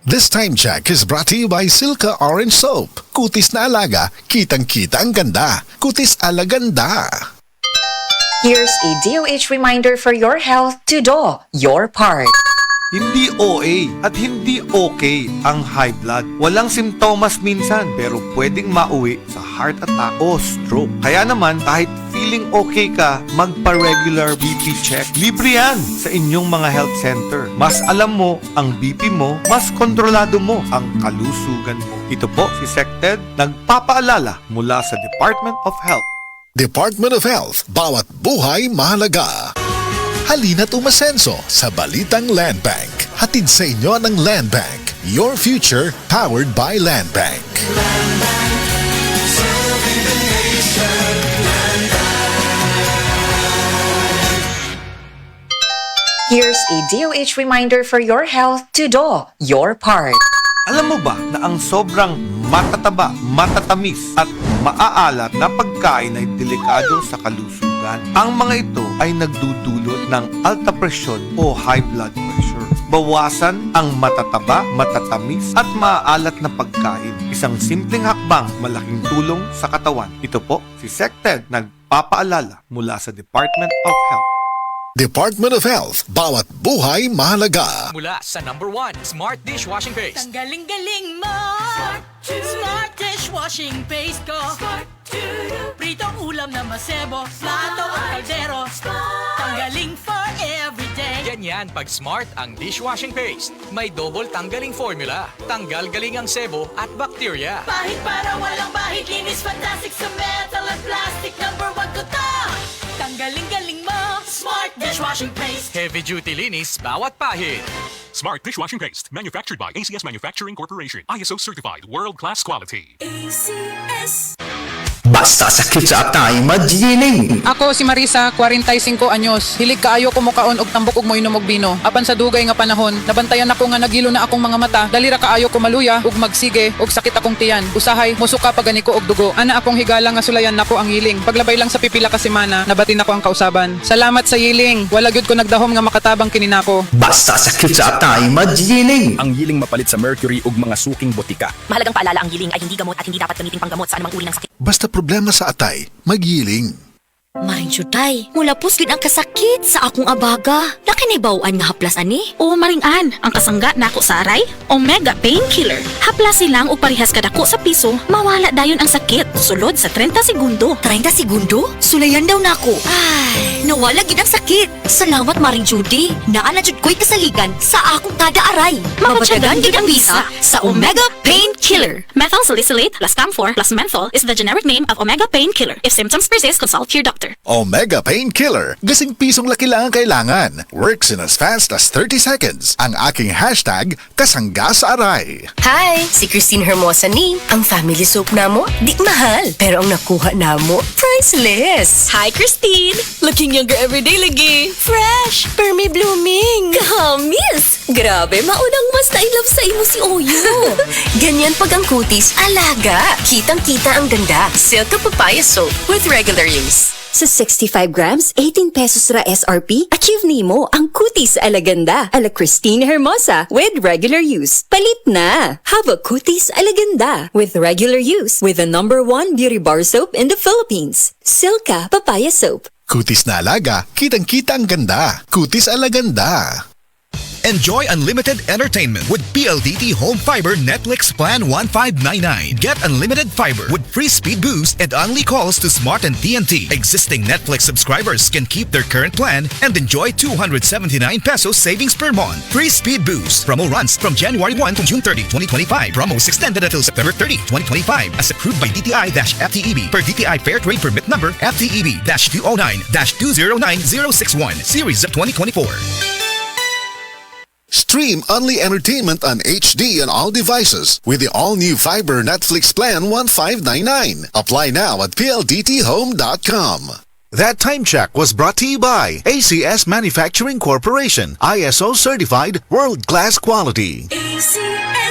This time check is brought to you by Silka Orange Soap. Kutis na alaga, kitang-kita ang ganda. Kutis Alaganda. Here's a DOH reminder for your health to do your part. Hindi OA at hindi okay ang high blood. Walang simptomas minsan pero pwedeng mauwi sa heart attack o stroke. Kaya naman kahit feeling okay ka, magpa-regular BP check. Libre yan sa inyong mga health center. Mas alam mo ang BP mo, mas kontrolado mo ang kalusugan mo. Ito po si SecTed, nagpapaalala mula sa Department of Health. Department of Health, bawat buhay mahalaga. Halina't umasenso sa Balitang Land Bank. Hatid sa inyo ng Land Bank. Your future powered by Land Bank. Here's a DOH reminder for your health to do your part. Alam mo ba na ang sobrang matataba, matatamis at maaalat na pagkain ay delikado sa kalusugan? Ang mga ito ay nagdudulot ng alta presyon o high blood pressure. Bawasan ang matataba, matatamis at maaalat na pagkain. Isang simpleng hakbang, malaking tulong sa katawan. Ito po si SecTed, nagpapaalala mula sa Department of Health. Department of Health, bawat buhay mahalaga. Mula sa #1 Smart Dishwashing Paste. Ang galing-galing mo! Smart dishwashing paste ko! Pritong ulam na masebo, plato at kaldero. Tanggaling for everyday. Ganyan pag Smart ang dishwashing paste. May double tanggaling formula. Tanggal galing ang sebo at bacteria. Pahit para walang bahid, linis fantastic sa metal at plastic. #1 ko to! Tanggaling-galing mo! Smart dishwashing paste. Heavy duty linis bawat pahid. Smart Dishwashing Paste, manufactured by ACS Manufacturing Corporation. ISO certified, world-class quality. ACS. Basta sakit sa atay, maggiling. Ako si Marisa, 45 anyos. Hilig kaayo ko mukaon og tambok og moinom og bino. Apan sa dugay nga panahon, nabantayan ako nga nagilo na akong mga mata. Dali ra kaayo ko maluya ug magsige og sakit akong tiyan. Usahay musuka pa gani ko og dugo. Ana akong higala nga sulayan nako ang yiling. Paglabay lang sa pipila ka semana, nabatin ako ang kausaban. Salamat sa yiling. Wala gyud ko nagdahom nga makatabang kini nako. Basta sakit sa atay, maggiling. Ang yiling mapalit sa mercury ug mga suking botika. Mahalagang paalala, ang yiling ay hindi gamot at hindi dapat gamitin panggamot sa anumang uri ng sakit. Basta problema sa atay, magyiling. Maring syutay, mula pusgid ang kasakit sa akong abaga. Nakinibawaan nga haplas ani? O maring-an, ang kasangga nako sa aray, Omega Painkiller. Haplas silang o parihas kadako sa piso, mawala dayon ang sakit. Sulod sa 30 segundo. 30 segundo? Sulayan daw nako. Ay, nawala gid ang sakit. Salamat Maring Judy. Naa na jud ko'y kasaligan sa akong kada aray. Mabatiagan gid ang bisa sa Omega Painkiller. Methyl salicylate plus camphor plus menthol is the generic name of Omega Painkiller. If symptoms persist, consult your doctor. Omega Painkiller. Gasing pisong laki lang ang kailangan. Works in as fast as 30 seconds. Ang aking hashtag, kasangga sa aray. Hi! Si Christine Hermosa ni. Ang family soap namo, di mahal. Pero ang nakuha namo, priceless. Hi Christine! Looking younger everyday lagi. Fresh! Permy blooming! Kamis! Grabe, maunang mas na-inlove sa imo si Oyo. Ganyan pag ang kutis, alaga. Kitang-kita ang ganda. Silka Papaya Soap with regular use. Sa 65 grams, 18 pesos ra SRP, achieve nimo ang kutis alaganda ala Christine Hermosa with regular use. Palit na! Have a kutis alaganda with regular use with the #1 beauty bar soap in the Philippines. Silka Papaya Soap. Kutis na alaga, kitang-kita ang ganda. Kutis Alaganda. Enjoy unlimited entertainment with PLDT Home Fiber Netflix Plan 1599. Get unlimited fiber with free speed boost and only calls to Smart and TNT. Existing Netflix subscribers can keep their current plan and enjoy 279 pesos savings per month. Free speed boost. Promo runs from January 1 to June 30, 2025. Promo is extended until September 30, 2025 as approved by DTI-FTEB per DTI Fair Trade Permit Number FTEB-209-209061 Series of 2024. Stream Only Entertainment on HD on all devices with the all-new Fiber Netflix Plan 1599. Apply now at pldthome.com. That time check was brought to you by ACS Manufacturing Corporation. ISO certified, world-class quality. ACS.